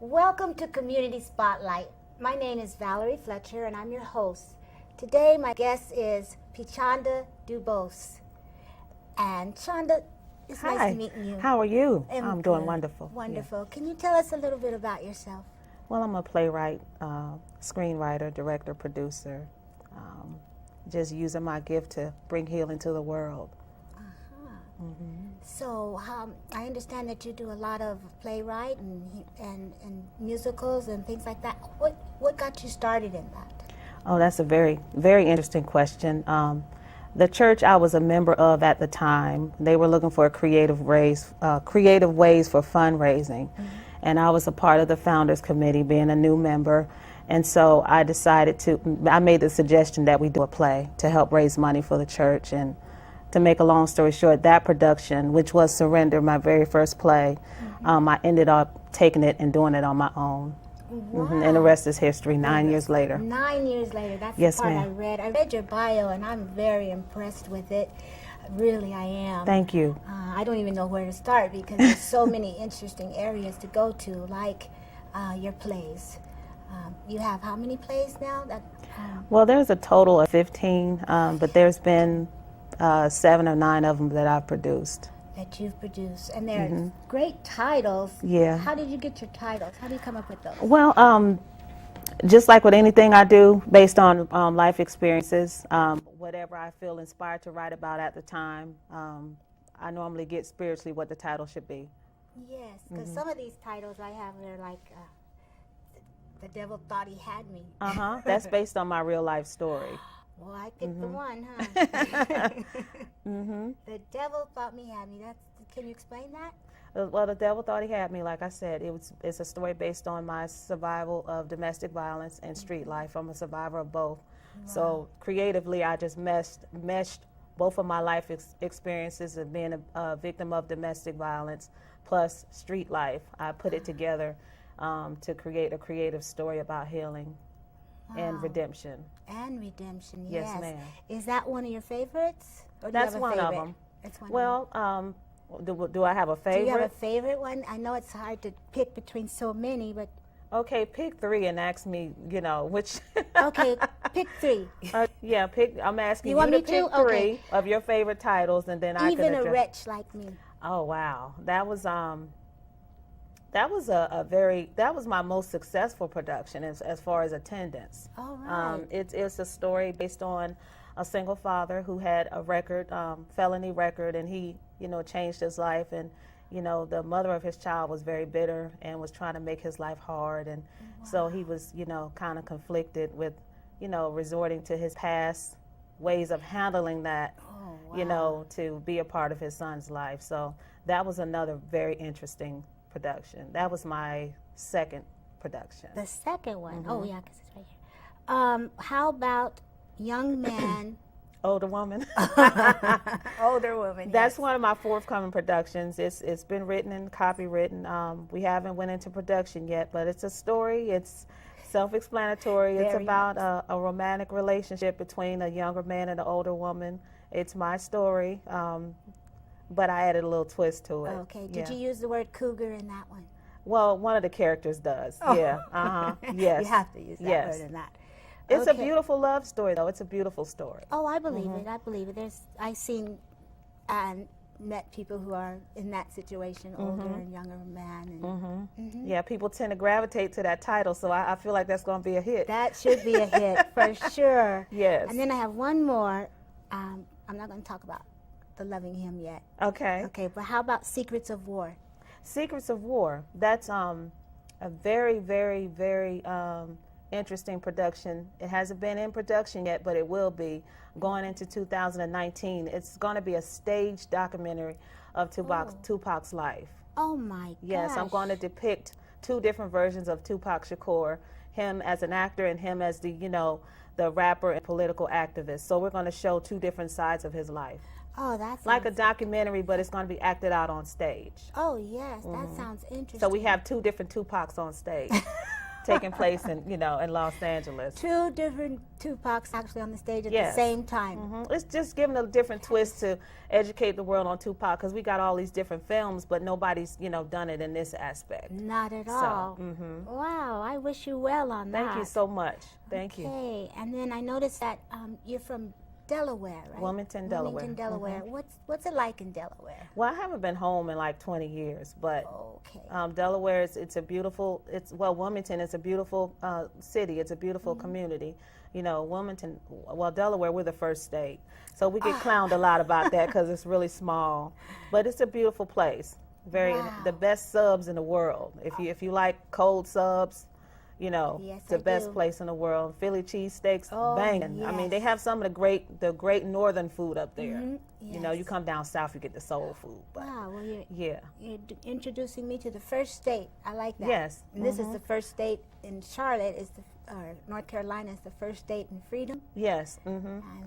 Welcome to Community Spotlight. My name is Valerie Fletcher and I'm your host. Today my guest is Peachanda DuBose. And Chanda, it's Hi. nice meeting you. How are you? I'm doing good. wonderful. Wonderful. Can you tell us a little bit about yourself? Well, I'm a playwright, screenwriter, director, producer, just using my gift to bring healing to the world. So I understand that you do a lot of playwright and musicals and things like that. What got you started in that? Oh, that's a very, very interesting question. The church I was a member of at the time, they were looking for creative ways for fundraising. And I was a part of the Founders Committee, being a new member. And so I made the suggestion that we do a play to help raise money for the church. And to make a long story short, that production, which was Surrender, my very first play, I ended up taking it and doing it on my own. Wow. And the rest is history, 9 years later. 9 years later, that's Yes, the part ma'am. I read. I read your bio and I'm very impressed with it. Really, I am. Thank you. I don't even know where to start because there's so many interesting areas to go to, like your plays. You have how many plays now? Well, there's a total of 15, but there's been 7 or 9 of them that I've produced. That you've produced, and they're great titles. Yeah. How did you get your titles? How do you come up with those? Well, just like with anything I do, based on life experiences, whatever I feel inspired to write about at the time, I normally get spiritually what the title should be. Yes, because some of these titles I have, they're like, The Devil Thought He Had Me. That's based on my real life story. Well, I picked the one, huh? The Devil Thought Me Had Me. Can you explain that? Well, The Devil Thought He Had Me, like I said, it's a story based on my survival of domestic violence and street life. I'm a survivor of both. Wow. So creatively, I just meshed both of my life experiences of being a victim of domestic violence plus street life. I put it together to create a creative story about healing. Wow. And redemption. And redemption, yes. Yes, ma'am. Is that one of your favorites? Or That's one of them. It's one well, of them. Do I have a favorite? Do you have a favorite one? I know it's hard to pick between so many, but... Okay, pick 3 and ask me, which... Okay, pick 3. Yeah, I'm asking you to pick 3 of your favorite titles, and then I can Even a Wretch Like Me. Oh, wow. That was my most successful production as far as attendance. All right. It's a story based on a single father who had a felony record, and he, changed his life, and, the mother of his child was very bitter and was trying to make his life hard, and so he was, kind of conflicted with, resorting to his past ways of handling that, to be a part of his son's life. So that was another very interesting production. That was my second production. The second one? Oh, yeah, because it's right here. How about Young Man? Older Woman. Older Woman, That's yes. one of my forthcoming productions. It's been written and copywritten. We haven't went into production yet, but it's a story. It's self-explanatory. It's about a romantic relationship between a younger man and an older woman. It's my story. But I added a little twist to it. Okay. Did you use the word cougar in that one? Well, one of the characters does. Oh. Yeah. Yes. You have to use that word in that. It's a beautiful love story, though. It's a beautiful story. Oh, I believe it. I believe it. I've seen and met people who are in that situation, older and younger man. And, Yeah, people tend to gravitate to that title, so I feel like that's going to be a hit. That should be a hit for sure. Yes. And then I have one more. I'm not going to talk about the Loving Him yet. Okay. Okay, but how about Secrets of War? Secrets of War. That's a very, very, very interesting production. It hasn't been in production yet, but it will be going into 2019. It's going to be a staged documentary of Tupac's life. Oh my gosh. Yes, I'm going to depict 2 different versions of Tupac Shakur, him as an actor and him as the rapper and political activist. So we're going to show 2 different sides of his life. Oh, that's like a documentary, but it's going to be acted out on stage. Oh, yes, that sounds interesting. So we have 2 different Tupacs on stage taking place in, you know, in Los Angeles. Two different Tupacs actually on the stage at Yes. the same time. It's just giving a different twist to educate the world on Tupac, because we got all these different films, but nobody's, you know, done it in this aspect. Not at So, all. Wow, I wish you well on that. Thank you so much. Thank you. Okay, and then I noticed that you're from Delaware, right? Wilmington, Delaware. Wilmington, Delaware. What's it like in Delaware? Well, I haven't been home in like 20 years, but Okay. Delaware it's a beautiful, Wilmington is a beautiful city. It's a beautiful community. You know, Wilmington, Delaware, we're the first state. So we get clowned a lot about that because it's really small. But it's a beautiful place. The best subs in the world. If you like cold subs, you know, Yes, it's the I best do. place in the world. Philly cheesesteaks, banging. I mean, they yes. have some of the great northern food up there. You know, you Yes. come down south, you get the soul food. But Wow, well, yeah. you're introducing me to the first state. I like that. Yes. And this is the first state in Charlotte, or North Carolina is the first state in freedom. Yes. I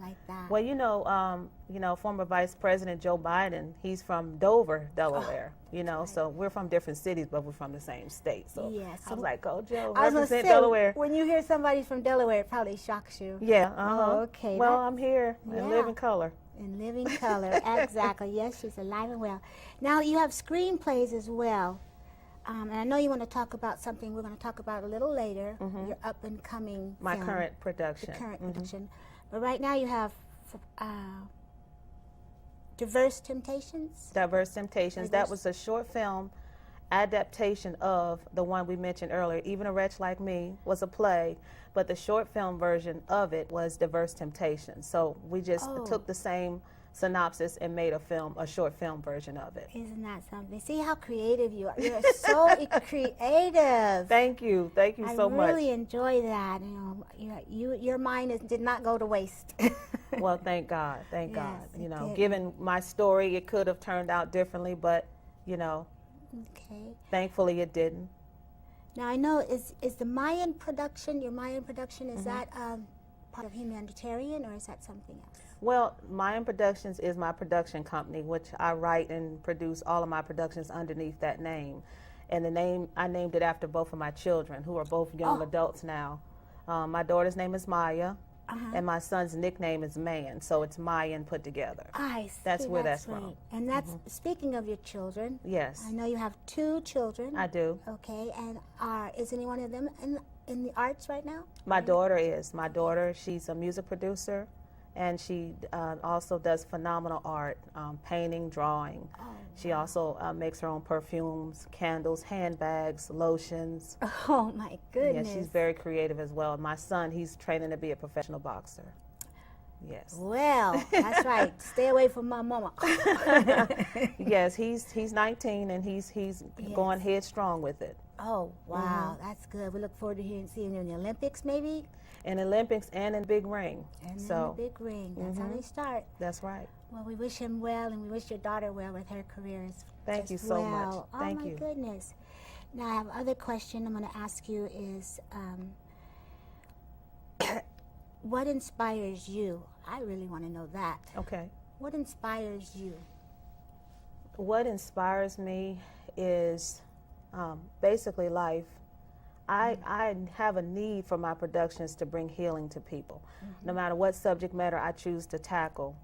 like that. Well, you know, former Vice President Joe Biden, he's from Dover, Delaware. You know, so we're from different cities, but we're from the same state. So Yes. I was like, oh, Joe, I was gonna represent say, Delaware. when you hear somebody from Delaware, it probably shocks you. Yeah. Oh, okay. Well, That- I'm here and live in color. In living color, exactly. Yes, she's alive and well. Now you have screenplays as well, and I know you want to talk about something we're going to talk about a little later. Your up and coming. My film, current production. The current production, but right now you have Diverse Temptations. Diverse Temptations. That was a short film adaptation of the one we mentioned earlier. Even a Wretch Like Me was a play, but the short film version of it was Diverse Temptations. So we just took the same synopsis and made a short film version of it. Isn't that something? See how creative you are. You're so creative. Thank you so much. I really enjoy that. Your mind did not go to waste. Well, thank God. Thank God. Yes, You it know, did. given my story, it could have turned out differently, but you know, Okay. thankfully it didn't. Now I know is the Mayan production, your Mayan production, is that part of Humanitarian or is that something else? Well, Mayan Productions is my production company, which I write and produce all of my productions underneath that name. And the name, I named it after both of my children, who are both young adults now. My daughter's name is Maya, and my son's nickname is Man, so it's Mayan put together. I see. That's where that's great. from. And that's, speaking of your children, Yes, I know you have 2 children. I do. Okay, and is any one of them in the arts right now? My daughter is. My daughter, she's a music producer, and she also does phenomenal art, painting, drawing. She also makes her own perfumes, candles, handbags, lotions. Oh my goodness. Yeah, she's very creative as well. My son, he's training to be a professional boxer. Yes. Well, that's right. Stay away from my mama. Yes, he's 19 and he's going headstrong with it. Oh, wow. That's good. We look forward to seeing you in the Olympics, maybe? In Olympics and in big ring. And So then the big ring. That's how they start. that's right. Well, we wish him well, and we wish your daughter well with her career as Thank you as so well. much. Thank Oh, my you. goodness. Now, I have another question I'm going to ask you is, what inspires you? I really want to know that. Okay. What inspires you? What inspires me is basically life. I have a need for my productions to bring healing to people, no matter what subject matter I choose to tackle.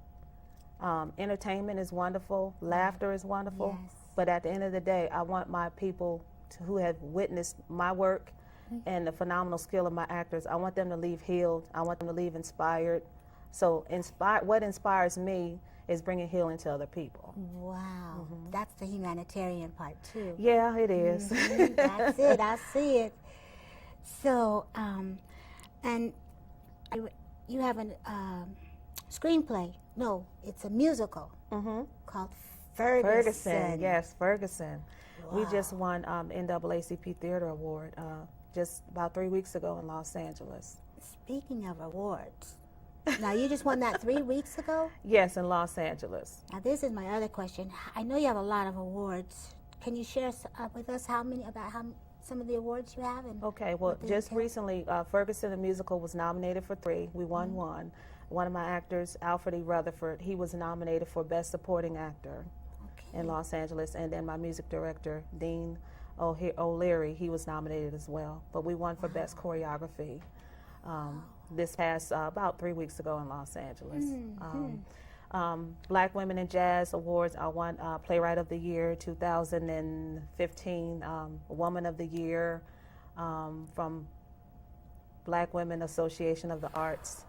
Entertainment is wonderful, laughter is wonderful, Yes. but at the end of the day, I want my people who have witnessed my work and the phenomenal skill of my actors, I want them to leave healed. I want them to leave inspired. So what inspires me is bringing healing to other people. Wow. That's the humanitarian part, too. Yeah, it is. That's it. I see it. So, and you have a screenplay. No, it's a musical called Ferguson. Ferguson, yes, Ferguson. We just won NAACP Theater Award just about 3 weeks ago in Los Angeles. Speaking of awards, now you just won that 3 weeks ago? Yes, in Los Angeles. Now this is my other question. I know you have a lot of awards. Can you share with us some of the awards you have? And Okay, well, what they just entail? recently, Ferguson the musical was nominated for 3. We won 1. One of my actors, Alfred E. Rutherford, he was nominated for Best Supporting Actor in Los Angeles, and then my music director, Dean O'Leary, he was nominated as well. But we won for Best Choreography this past about 3 weeks ago in Los Angeles. Black Women in Jazz Awards, I won Playwright of the Year 2015, Woman of the Year from Black Women Association of the Arts.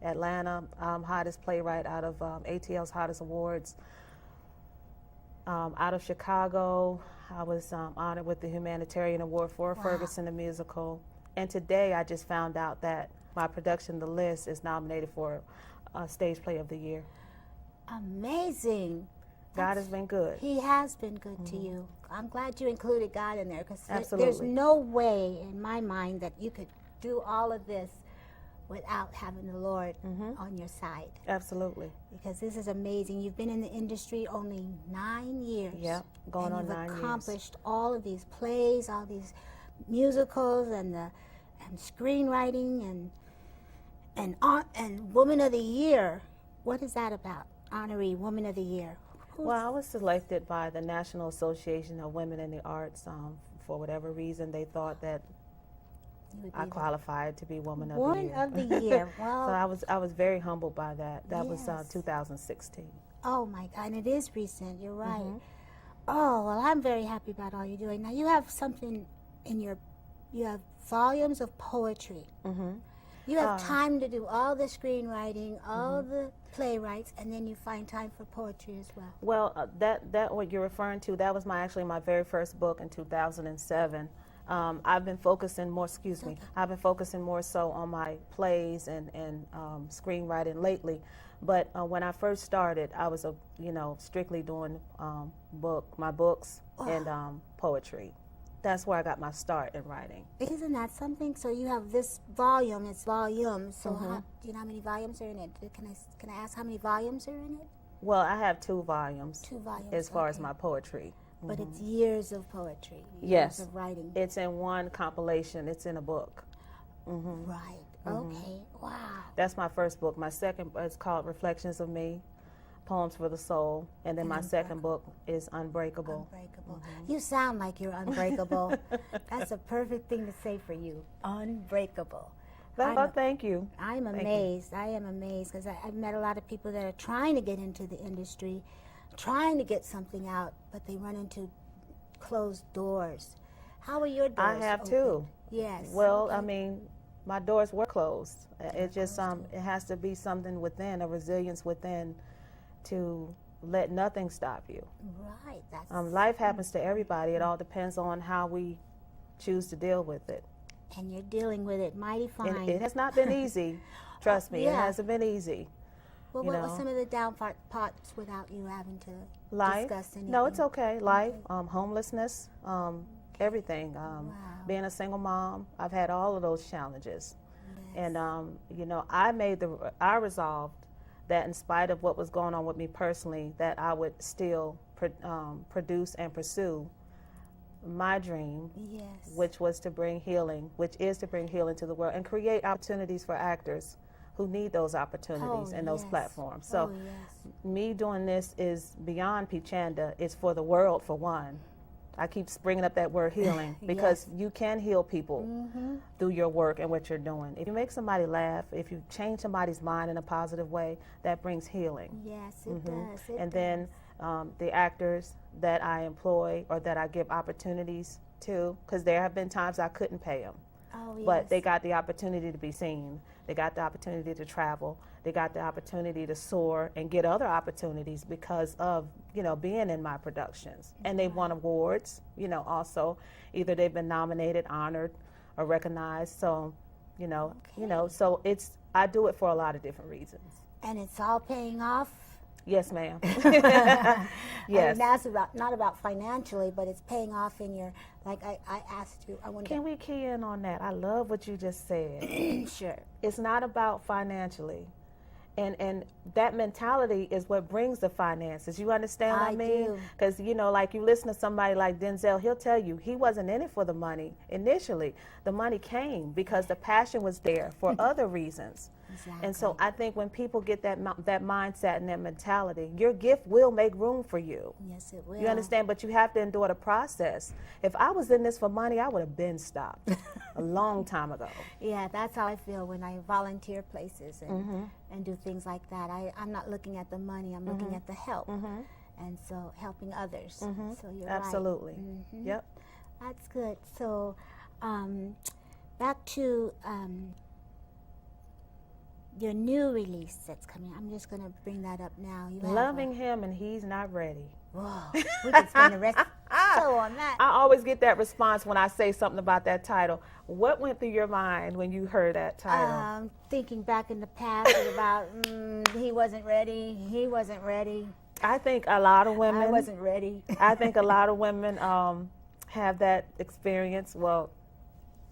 Atlanta, Hottest Playwright out of ATL's Hottest Awards. Out of Chicago, I was honored with the Humanitarian Award for Ferguson the Musical. And today I just found out that my production, The List, is nominated for Stage Play of the Year. Amazing. God has been good. He has been good to you. I'm glad you included God in there, because Absolutely. there's no way in my mind that you could do all of this without having the Lord on your side. Absolutely. Because this is amazing. You've been in the industry only 9 years. Yep, going on 9 years. You've accomplished all of these plays, all these musicals, and screenwriting, and Woman of the Year. What is that about? Honoree Woman of the Year. Well, I was selected by the National Association of Women in the Arts. For whatever reason, they thought that I qualified to be Woman of the Year. Woman of the Year. Well, so I was very humbled by that. That was 2016. Oh my God, and it is recent. You're right. Oh well, I'm very happy about all you're doing. Now you have something in you have volumes of poetry. You have time to do all the screenwriting, all the playwrights, and then you find time for poetry as well. Well, that what you're referring to, that was actually my very first book in 2007. I've been focusing more. I've been focusing more so on my plays and screenwriting lately. But when I first started, I was strictly doing my books and poetry. That's where I got my start in writing. Isn't that something? So you have this volume, it's volumes. So do you know how many volumes are in it? Can I ask how many volumes are in it? Well, I have 2 volumes. 2 volumes. As far as my poetry. But it's years of poetry. Years of writing. It's in one compilation. It's in a book. Right. Okay. Wow. That's my first book. My second is called Reflections of Me, Poems for the Soul, and then my second book is Unbreakable. Unbreakable. You sound like you're unbreakable. That's a perfect thing to say for you. Unbreakable. Thank you. I'm amazed. I am amazed, because I've met a lot of people that are trying to get into the industry, trying to get something out, but they run into closed doors. How are your doors I have open? too. Yes. Well, I mean, my doors were closed. It just it has to be something within, a resilience within, to let nothing stop you. Right. That's life happens to everybody. It all depends on how we choose to deal with it. And you're dealing with it mighty fine. And it has not been easy. Trust me, it hasn't been easy. Well, what were some of the down parts without you having to discuss anything? No, it's okay. Life, homelessness, everything. Being a single mom, I've had all of those challenges. Yes. And I resolved that in spite of what was going on with me personally, that I would still produce and pursue my dream, which is to bring healing to the world and create opportunities for actors who need those opportunities and those platforms. So me doing this is beyond Peachanda. It's for the world, for one. I keep bringing up that word healing because you can heal people through your work and what you're doing. If you make somebody laugh, if you change somebody's mind in a positive way, that brings healing. Yes, it does. And then the actors that I employ or that I give opportunities to, because there have been times I couldn't pay them. But they got the opportunity to be seen. They got the opportunity to travel. They got the opportunity to soar and get other opportunities because of, being in my productions. And they've won awards, also. Either they've been nominated, honored, or recognized. So, so I do it for a lot of different reasons. And it's all paying off? Yes, ma'am. Yes. And that's not about financially, but it's paying off in your, like I asked you. Can we key in on that? I love what you just said. Sure. It's not about financially. And that mentality is what brings the finances. You understand what I mean? Because, like you listen to somebody like Denzel, he'll tell you he wasn't in it for the money initially. The money came because the passion was there for other reasons. Exactly. And so I think when people get that mindset and that mentality, your gift will make room for you. Yes, it will. You understand? But you have to endure the process. If I was in this for money, I would have been stopped a long time ago. Yeah, that's how I feel when I volunteer places and do things like that. I'm not looking at the money, I'm looking at the help. And so helping others. So you're Absolutely. right. Yep. That's good. So back to your new release that's coming. I'm just going to bring that up now. You have Loving Him and He's Not Ready. Whoa, we can spend the rest of the show on that. I always get that response when I say something about that title. What went through your mind when you heard that title? Thinking back in the past about he wasn't ready. I think a lot of women. I wasn't ready. I think a lot of women have that experience. Well,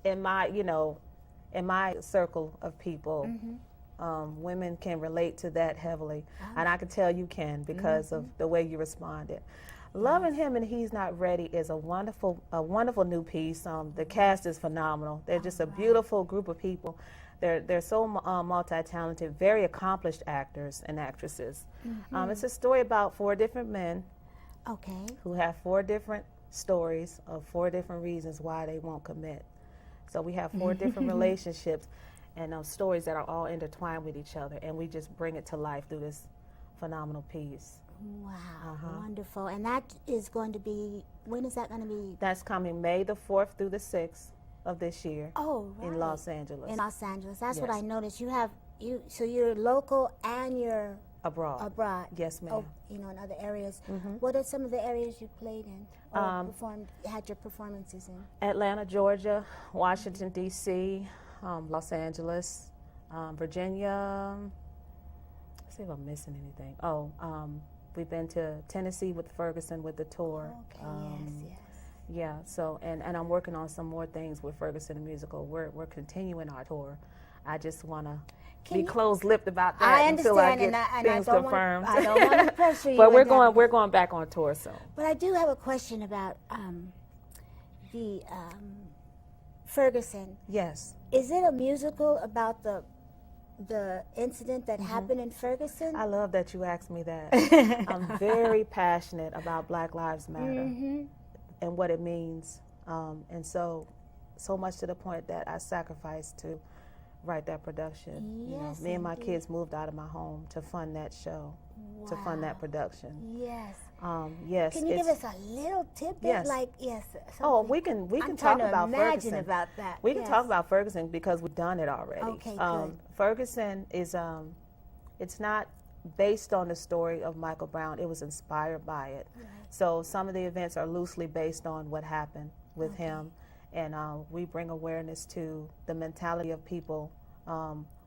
in my circle of people, women can relate to that heavily, and I can tell you can because of the way you responded. Loving Him and He's Not Ready is a wonderful new piece. The cast is phenomenal. They're just a beautiful group of people. They're so multi-talented, very accomplished actors and actresses. It's a story about 4 different men who have 4 different stories of 4 different reasons why they won't commit. So we have 4 different relationships and stories that are all intertwined with each other, and we just bring it to life through this phenomenal piece. Wow, wonderful. And that is going to be, when is that going to be? That's coming May the 4th through the 6th of this year. Oh, right. In Los Angeles. In Los Angeles. That's what Yes. I noticed. So you're local and you're abroad. Yes, ma'am. Oh, in other areas. What are some of the areas you played in or had your performances in? Atlanta, Georgia, Washington, D.C., Los Angeles, Virginia. Let's see if I'm missing anything. We've been to Tennessee with Ferguson with the tour. Okay, yes. Yeah, so, and I'm working on some more things with Ferguson the Musical. We're continuing our tour. I just want to be closed-lipped about that until I get things confirmed. I don't want to pressure you. But we're going back on tour soon. But I do have a question about the Ferguson. Yes. Is it a musical about the incident that happened in Ferguson? I love that you asked me that. I'm very passionate about Black Lives Matter and what it means, and so much to the point that I sacrificed to write that production. Yes, me and my kids moved out of my home to fund that show, to fund that production. Yes. Yes. Can you give us a little tidbit? Yes. Oh, we can talk about Ferguson. About that. We can talk about Ferguson because we've done it already. Okay, good. Ferguson is it's not based on the story of Michael Brown. It was inspired by it. Right. So some of the events are loosely based on what happened with him, and we bring awareness to the mentality of people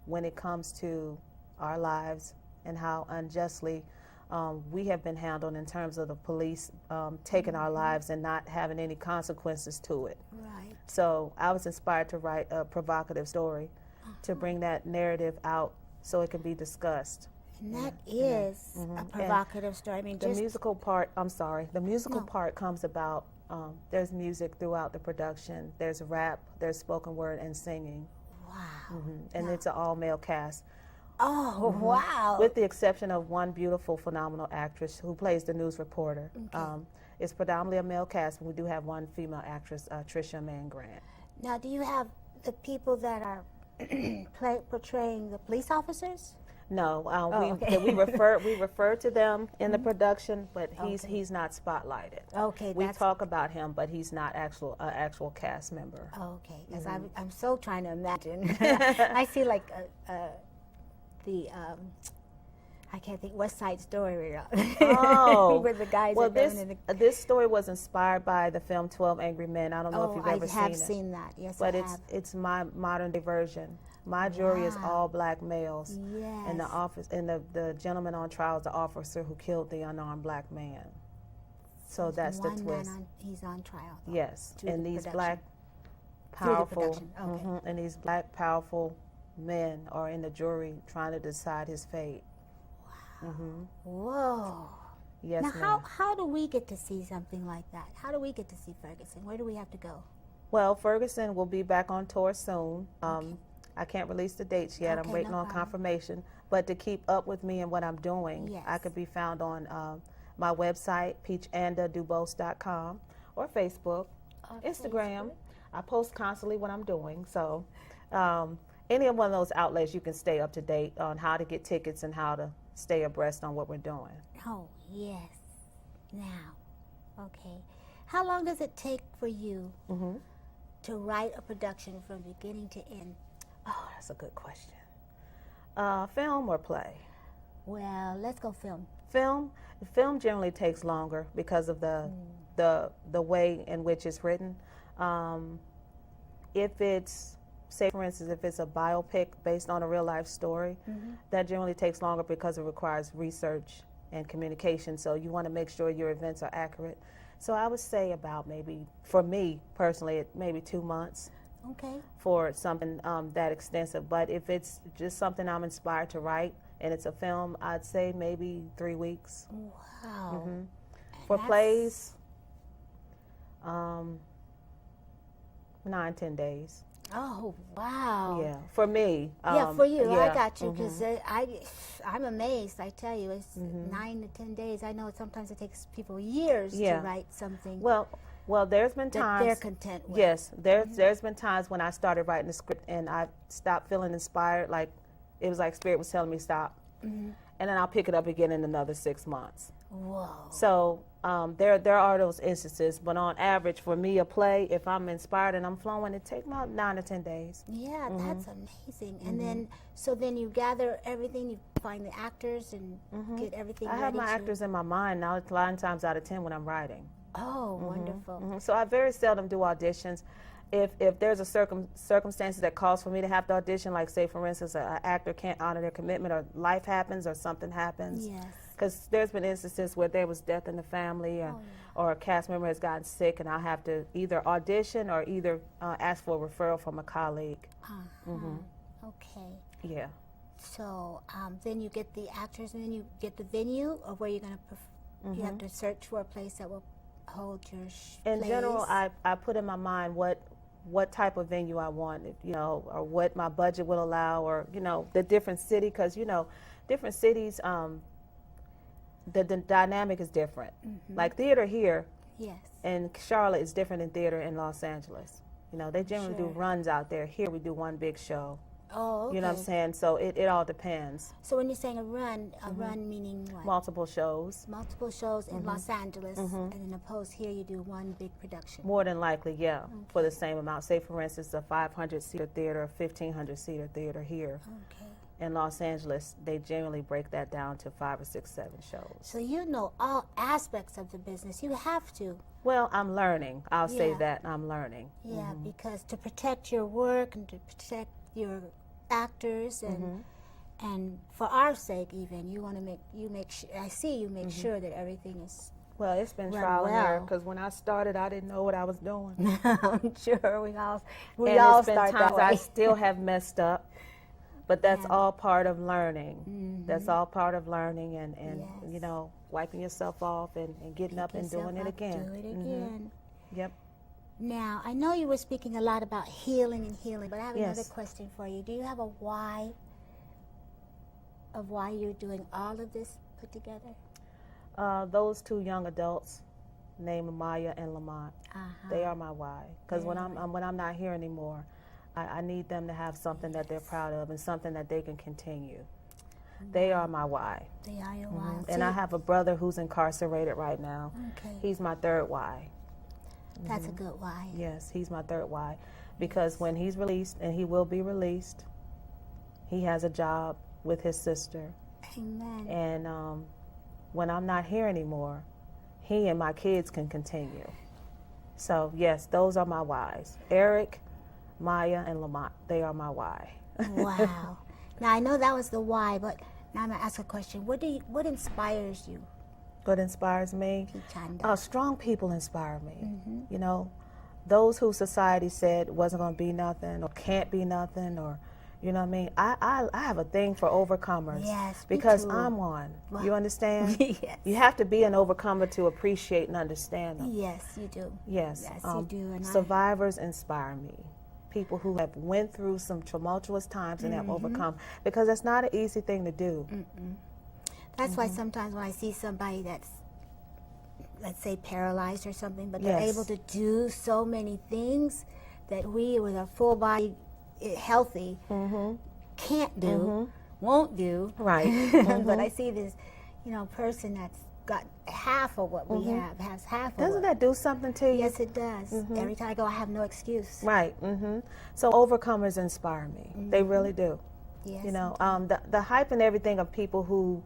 when it comes to our lives and how unjustly we have been handled in terms of the police taking our lives and not having any consequences to it. Right. So I was inspired to write a provocative story to bring that narrative out so it can be discussed. And that is a provocative story. I mean, the musical part, part comes about, there's music throughout the production. There's rap, there's spoken word, and singing. Wow. And it's an all-male cast. Oh, wow. With the exception of one beautiful, phenomenal actress who plays the news reporter. Okay. It's predominantly a male cast, and we do have one female actress, Tricia Mann Grant. Now, do you have the people that are portraying the police officers? No, okay. we refer to them in the production, but he's not spotlighted. Okay, we talk about him, but he's not actual cast member. Okay, because I'm so trying to imagine. I see like I can't think West Side Story. Where the guys are this story was inspired by the film 12 Angry Men. I don't know if you've ever seen it. I have seen that. Yes, but I have. It's my modern day version. My jury is all black males. Yes. And the gentleman on trial is the officer who killed the unarmed black man. So that's the twist. He's on trial. Yes. And these black powerful and these black powerful men are in the jury trying to decide his fate. Wow. Whoa. Yes, now, how do we get to see something like that? How do we get to see Ferguson? Where do we have to go? Well, Ferguson will be back on tour soon. I can't release the dates yet. Okay, I'm waiting no on problem. confirmation. But to keep up with me and what I'm doing, Yes. I could be found on my website, peachandadubose.com, or Facebook, Instagram. Facebook. I post constantly what I'm doing. So any one of those outlets, you can stay up to date on how to get tickets and how to stay abreast on what we're doing. Oh, yes. Now, okay. How long does it take for you to write a production from beginning to end? Oh, that's a good question. Film or play? Well, let's go film. Film generally takes longer because of the way in which it's written. If it's, say for instance, if it's a biopic based on a real life story, that generally takes longer because it requires research and communication. So you want to make sure your events are accurate. So I would say about maybe, for me personally, maybe 2 months. Okay. For something that extensive. But if it's just something I'm inspired to write and it's a film, I'd say maybe 3 weeks. Wow. For That's- plays, 9-10 days. Oh, wow. Yeah, for me. Yeah, for you. yeah, I got you because I'm amazed. I tell you, it's 9 to 10 days. I know sometimes it takes people years to write something Well, there's been that times. they're content with. Yes, there's been times when I started writing the script and I stopped feeling inspired. Like it was like Spirit was telling me stop, and then I'll pick it up again in another 6 months. Whoa. So there are those instances, but on average, for me, a play, if I'm inspired and I'm flowing, it takes about 9 to 10 days. Yeah, that's amazing. And then, then you gather everything, you find the actors and get everything I ready. have my actors in my mind now. It's 9 times out of 10 when I'm writing. Oh, wonderful. So I very seldom do auditions. If there's a circumstances that calls for me to have to audition, like say for instance, an actor can't honor their commitment, or life happens, or something happens. Yes. Because there's been instances where there was death in the family, or a cast member has gotten sick, and I'll have to either audition or either ask for a referral from a colleague. Okay. Yeah. So then you get the actors, and then you get the venue, or where you're going to. You have to search for a place that will hold your In general, I put in my mind what type of venue I want, or what my budget will allow, or the different city, because different cities, the dynamic is different. Like theater here in Charlotte is different than theater in Los Angeles. They generally do runs out there. Here we do one big show. Oh, okay. You know what I'm saying? So it all depends. So when you're saying a run meaning what? Multiple shows. Multiple shows in Los Angeles, and in opposed here you do one big production. More than likely, yeah, for the same amount. Say, for instance, a 500-seater theater, a 1,500-seater theater here. Okay. In Los Angeles, they generally break that down to 5 or 6, 7 shows. So you know all aspects of the business. You have to. Well, I'm learning. I'll say that I'm learning. Yeah, because to protect your work and to protect your actors and for our sake even, you want to make sure. I see you make sure that everything is. Well, it's been run trial and error well. because when I started, I didn't know what I was doing. I'm sure we all And all it's been start times that way. I still have messed up, but that's all part of learning. That's all part of learning, and wiping yourself off and getting up and doing it again. Do it again. Yep. Now, I know you were speaking a lot about healing, but I have another Yes. question for you. Do you have a why of why you're doing all of this put together? Those 2 young adults, named Maya and Lamont, they are my why. Because when I'm not here anymore, I need them to have something that they're proud of and something that they can continue. They are my why. They are your why. And I have a brother who's incarcerated right now. Okay. He's my 3rd why. That's a good why. Yes, he's my 3rd why. Because when he's released, and he will be released, he has a job with his sister. Amen. And when I'm not here anymore, he and my kids can continue. So, yes, those are my whys. Eric, Maya, and Lamont, they are my why. Wow. Now, I know that was the why, but now I'm going to ask a question. What inspires you? What inspires me? Peachanda. Strong people inspire me. Those who society said wasn't going to be nothing or can't be nothing, or, you know what I mean? I have a thing for overcomers. Yes, because me too. I'm one. Wow. You understand? Yes. You have to be an overcomer to appreciate and understand them. Yes, you do. Yes. Yes, you do. And survivors inspire me. people who have went through some tumultuous times and have overcome, because that's not an easy thing to do. That's why sometimes when I see somebody that's, let's say, paralyzed or something, but they're able to do so many things that we with a full body, healthy, can't do, won't do. Right. But I see this, person that's got half of what we have, has half of Doesn't that do something to you? Yes, it does. Every time I go, I have no excuse. Right. So overcomers inspire me. They really do. Yes. The hype and everything of people who,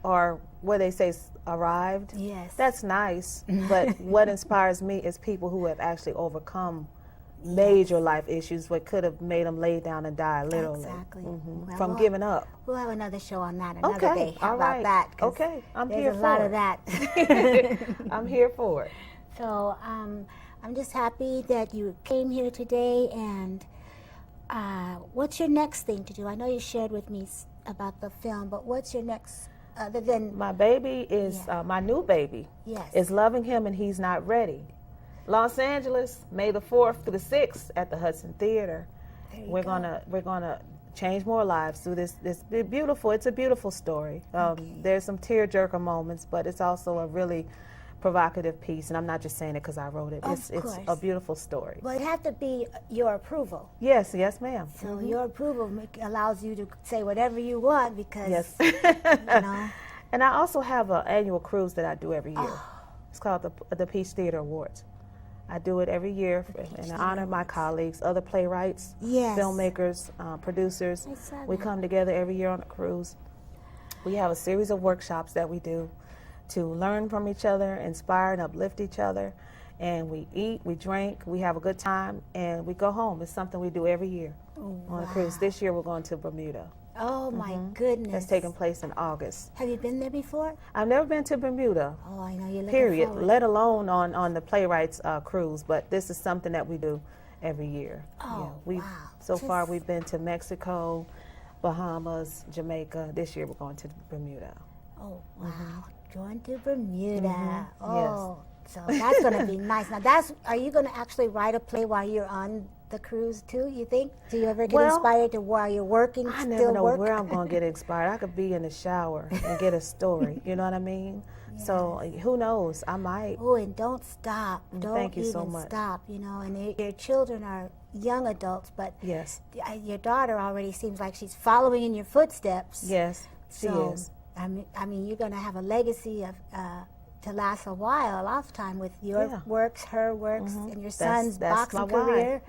are what they say arrived. Yes. That's nice. But what inspires me is people who have actually overcome major life issues, what could have made them lay down and die, literally. Exactly. Well, From giving up. We'll have another show on that another Okay. day. How All about right. that? 'Cause Okay. I'm there's here a for lot it. of that. I'm here for it. So I'm just happy that you came here today. And what's your next thing to do? I know you shared with me about the film, but what's your next, other than... My baby is, my new baby Yes. is Loving Him and He's Not Ready. Los Angeles, May the 4th through the 6th at the Hudson Theater. We're gonna change more lives through this beautiful. It's a beautiful story. There's some tearjerker moments, but it's also a really provocative piece. And I'm not just saying it because I wrote it. It's a beautiful story. Well, it have to be your approval. Yes, ma'am. So your approval allows you to say whatever you want, because Yes. And I also have an annual cruise that I do every year. It's called the Peach Theater Awards. I do it every year in honor of my colleagues, other playwrights, filmmakers, producers. We come together every year on a cruise. We have a series of workshops that we do to learn from each other, inspire and uplift each other. And we eat, we drink, we have a good time, and we go home. It's something we do every year on a cruise. This year we're going to Bermuda. Oh, my goodness. That's taking place in August. Have you been there before? I've never been to Bermuda. Oh, I know you're looking Period. forward. Let alone on the playwrights cruise. But this is something that we do every year. Oh, Wow. So far we've been to Mexico, Bahamas, Jamaica. This year we're going to Bermuda. Oh, wow. Going to Bermuda. Oh, so that's going to be nice. Now, are you going to actually write a play while you're on the cruise too, you think? Do you ever get inspired to, while you're working, I never know where I'm going to get inspired. I could be in the shower and get a story. You know what I mean? Yes. So who knows? I might. Oh, and don't stop. Thank you so much. Stop, and your children are young adults, but yes, your daughter already seems like she's following in your footsteps. Yes, she is. I mean, you're going to have a legacy of to last a while, a lifetime, with your works, her works, and your son's boxing career.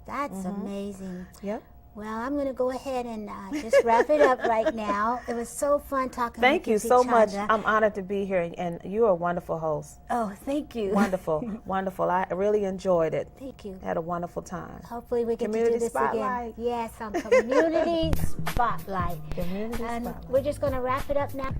That's amazing. Yep. Well, I'm going to go ahead and just wrap it up right now. It was so fun talking Thank with you, so much. Peachanda. I'm honored to be here, and you're a wonderful host. Oh, thank you. Wonderful, wonderful. I really enjoyed it. Thank you. Had a wonderful time. Hopefully we get Community to do this Spotlight. again. Yes, on Community Spotlight. Community And Spotlight. we're just going to wrap it up now.